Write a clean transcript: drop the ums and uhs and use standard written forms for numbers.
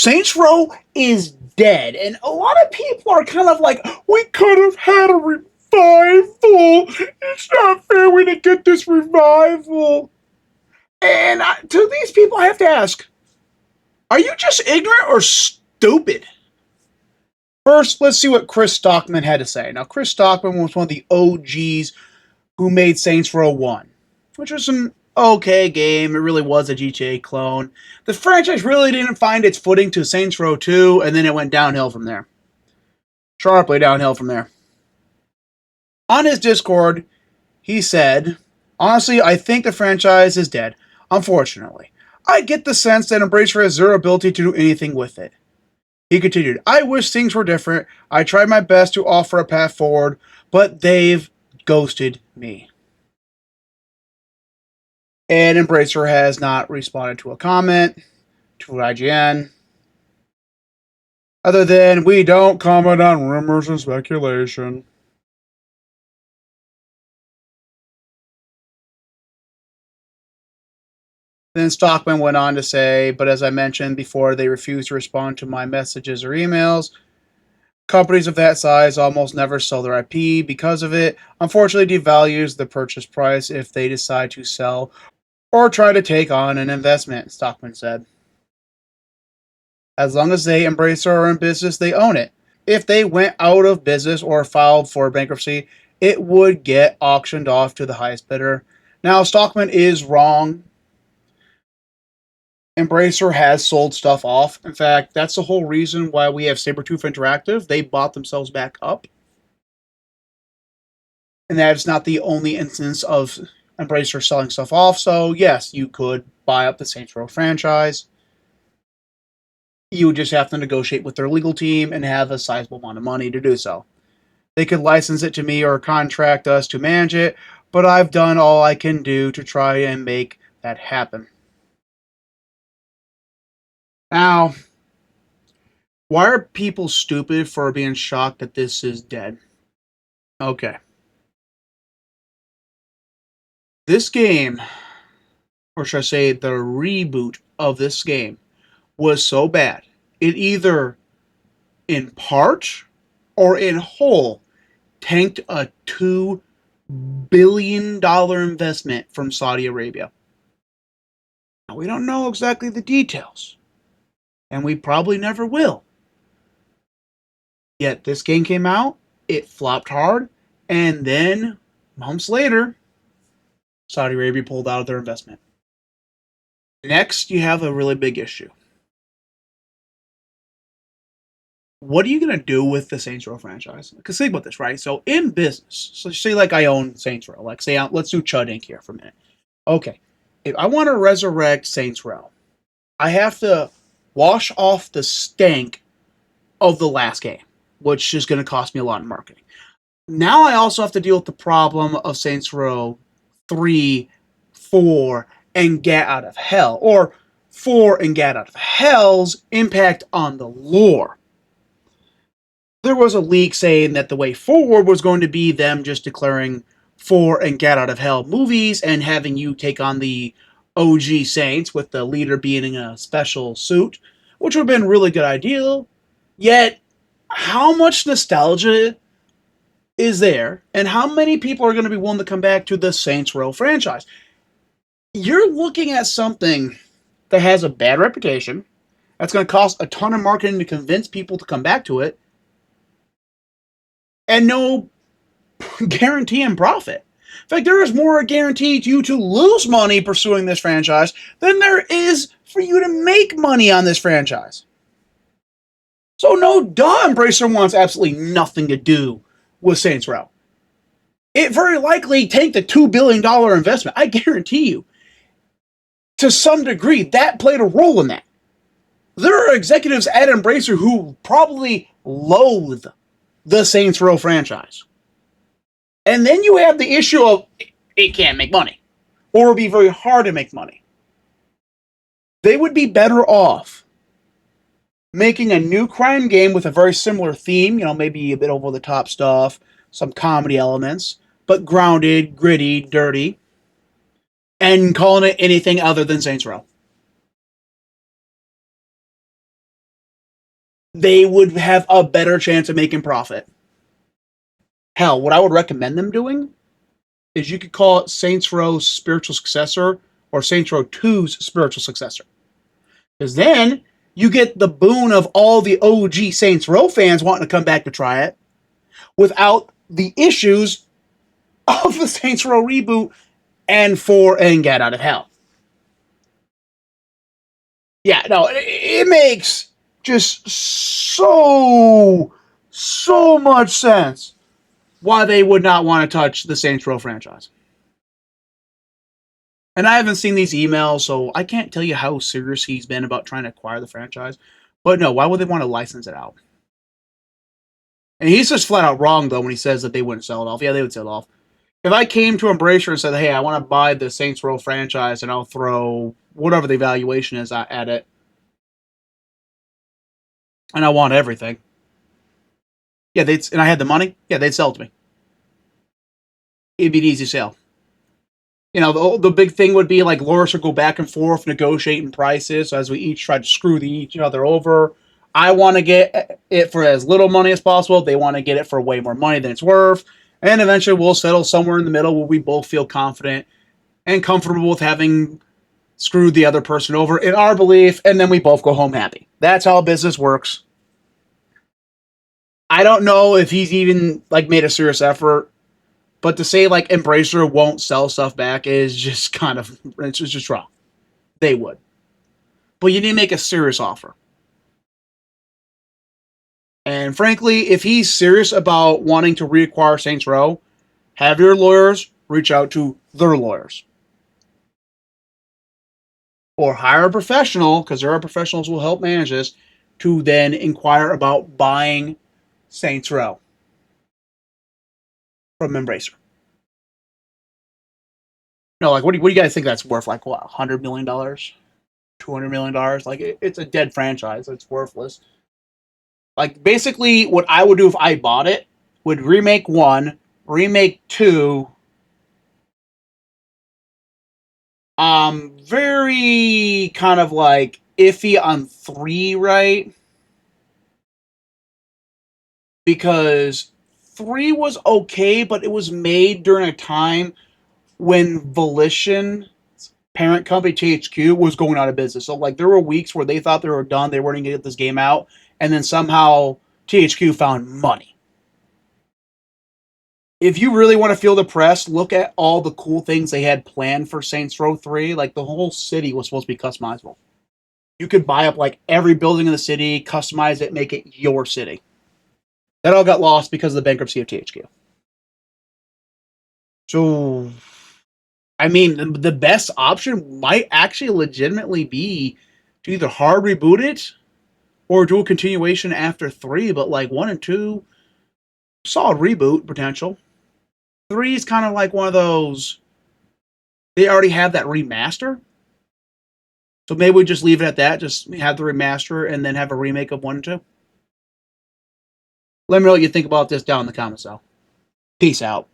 Saints Row is dead, and a lot of people are kind of like, we could have had a revival. It's not fair we didn't get this revival. And to these people, I have to ask, are you just ignorant or stupid? First, let's see what Chris Stockman had to say. Now, Chris Stockman was one of the OGs who made Saints Row 1, which was an okay game. It really was a GTA clone. The franchise really didn't find its footing to Saints Row 2, and then it went downhill from there. Sharply downhill from there. On his Discord, he said, honestly, I think the franchise is dead, unfortunately. I get the sense that Embracer has zero ability to do anything with it. He continued, I wish things were different. I tried my best to offer a path forward, but they've ghosted me. And Embracer has not responded to a comment, to IGN, other than, we don't comment on rumors and speculation. Then Stockman went on to say, but as I mentioned before, they refuse to respond to my messages or emails. Companies of that size almost never sell their IP because of it. Unfortunately, devalues the purchase price if they decide to sell or try to take on an investment, Stockman said. As long as they embrace or are in business, they own it. If they went out of business or filed for bankruptcy, it would get auctioned off to the highest bidder. Now, Stockman is wrong. Embracer has sold stuff off. In fact, that's the whole reason why we have Sabretooth Interactive. They bought themselves back up. And that is not the only instance of Embracer selling stuff off. So, yes, you could buy up the Saints Row franchise. You would just have to negotiate with their legal team and have a sizable amount of money to do so. They could license it to me or contract us to manage it, but I've done all I can do to try and make that happen. Now, why are people stupid for being shocked that this is dead? Okay. This game, or should I say the reboot of this game, was so bad. It either in part or in whole tanked a $2 billion investment from Saudi Arabia. Now, we don't know exactly the details, and we probably never will. Yet this game came out, it flopped hard, and then months later, Saudi Arabia pulled out of their investment. Next, you have a really big issue. What are you going to do with the Saints Row franchise? Because think about this, right? So in business, so say like I own Saints Row. Like say, let's do Chud Inc. here for a minute. Okay, if I want to resurrect Saints Row, I have to wash off the stank of the last game, which is going to cost me a lot in marketing. Now I also have to deal with the problem of Saints Row 3, 4, and Get Out of Hell, or 4 and Get Out of Hell's impact on the lore. There was a leak saying that the way forward was going to be them just declaring 4 and Get Out of Hell movies and having you take on the OG Saints with the leader being in a special suit, which would have been a really good idea. Yet, how much nostalgia is there, and how many people are going to be willing to come back to the Saints Row franchise? You're looking at something that has a bad reputation, that's going to cost a ton of marketing to convince people to come back to it, and no guarantee in profit. In fact, there is more guarantee to you to lose money pursuing this franchise than there is for you to make money on this franchise. So no duh, Embracer wants absolutely nothing to do with Saints Row. It very likely tanked a $2 billion investment. I guarantee you. To some degree, that played a role in that. There are executives at Embracer who probably loathe the Saints Row franchise. And then you have the issue of it can't make money, or it'll be very hard to make money. They would be better off making a new crime game with a very similar theme, maybe a bit over the top stuff, some comedy elements, but grounded, gritty, dirty, and calling it anything other than Saints Row. they would have a better chance of making profit. Hell, what I would recommend them doing is you could call it Saints Row's spiritual successor or Saints Row 2's spiritual successor. Because then you get the boon of all the OG Saints Row fans wanting to come back to try it without the issues of the Saints Row reboot and 4 and Get Out of Hell. Yeah, no, it makes just so much sense why they would not want to touch the Saints Row franchise. And I haven't seen these emails, so I can't tell you how serious he's been about trying to acquire the franchise. But no, why would they want to license it out? And he's just flat out wrong, though, when he says that they wouldn't sell it off. Yeah, they would sell it off. If I came to Embracer and said, hey, I want to buy the Saints Row franchise and I'll throw whatever the valuation is at it, and I want everything. Yeah, and I had the money. Yeah, they'd sell it to me. It'd be an easy sale. You know, the big thing would be like lawyers would go back and forth negotiating prices as we each try to screw each other over. I want to get it for as little money as possible. They want to get it for way more money than it's worth. And eventually we'll settle somewhere in the middle where we both feel confident and comfortable with having screwed the other person over in our belief, and then we both go home happy. That's how business works. I don't know if he's even like made a serious effort, but to say like Embracer won't sell stuff back is just kind of it's just wrong. They would, but you need to make a serious offer. And frankly, if he's serious about wanting to reacquire Saints Row, have your lawyers reach out to their lawyers. Or hire a professional, because there are professionals who will help manage this, to then inquire about buying Saints Row from Embracer. No, like what do you guys think that's worth? Like what, $100 million, $200 million? Like it's a dead franchise. It's worthless. Like basically, what I would do if I bought it would remake 1, remake 2. Very kind of like iffy on 3, right? Because 3 was okay, but it was made during a time when Volition, parent company THQ, was going out of business. So like there were weeks where they thought they were done, they weren't going to get this game out, and then somehow THQ found money. If you really want to feel depressed, look at all the cool things they had planned for Saints Row 3. Like the whole city was supposed to be customizable. You could buy up like every building in the city, customize it, make it your city. That all got lost because of the bankruptcy of THQ. So, I mean, the best option might actually legitimately be to either hard reboot it or do a continuation after 3. But like 1 and 2, solid reboot potential. 3 is kind of like one of those. They already have that remaster. So maybe we just leave it at that. Just have the remaster and then have a remake of 1 and 2. Let me know what you think about this down in the comments, though. Peace out.